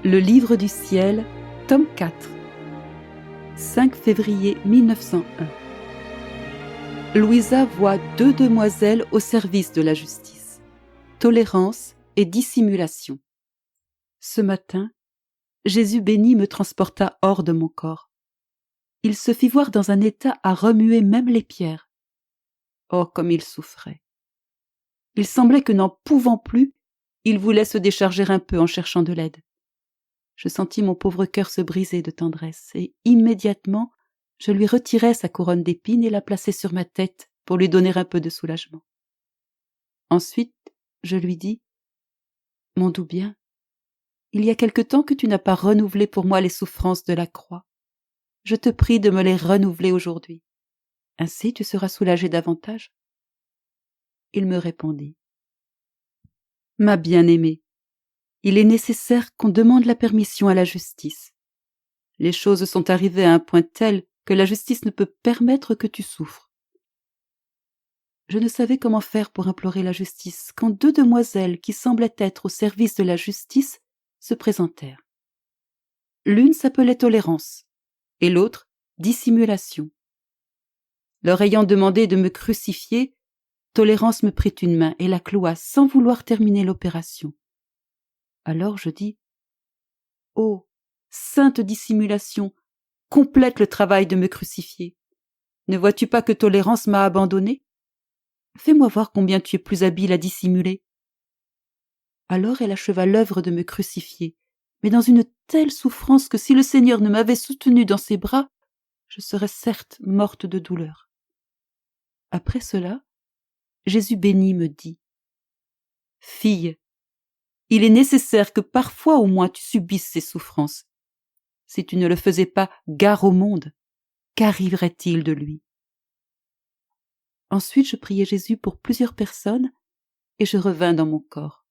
Le livre du ciel, tome 4, 5 février 1901. Louisa voit deux demoiselles au service de la justice, tolérance et dissimulation. Ce matin, Jésus béni me transporta hors de mon corps. Il se fit voir dans un état à remuer même les pierres. Oh, comme il souffrait! Il semblait que n'en pouvant plus, il voulait se décharger un peu en cherchant de l'aide. Je sentis mon pauvre cœur se briser de tendresse, et immédiatement, je lui retirai sa couronne d'épines et la plaçai sur ma tête pour lui donner un peu de soulagement. Ensuite, je lui dis « Mon doux bien, il y a quelque temps que tu n'as pas renouvelé pour moi les souffrances de la croix. Je te prie de me les renouveler aujourd'hui. Ainsi tu seras soulagé davantage. » Il me répondit « Ma bien-aimée, il est nécessaire qu'on demande la permission à la justice. Les choses sont arrivées à un point tel que la justice ne peut permettre que tu souffres. » Je ne savais comment faire pour implorer la justice quand deux demoiselles qui semblaient être au service de la justice se présentèrent. L'une s'appelait Tolérance et l'autre Dissimulation. Leur ayant demandé de me crucifier, Tolérance me prit une main et la cloua sans vouloir terminer l'opération. Alors je dis « Oh, sainte dissimulation, complète le travail de me crucifier. Ne vois-tu pas que Tolérance m'a abandonnée ? Fais-moi voir combien tu es plus habile à dissimuler. » Alors elle acheva l'œuvre de me crucifier, mais dans une telle souffrance que si le Seigneur ne m'avait soutenue dans ses bras, je serais certes morte de douleur. Après cela, Jésus béni me dit « Fille, il est nécessaire que parfois au moins tu subisses ces souffrances. Si tu ne le faisais pas, gare au monde, qu'arriverait-il de lui ?» Ensuite je priai Jésus pour plusieurs personnes et je revins dans mon corps.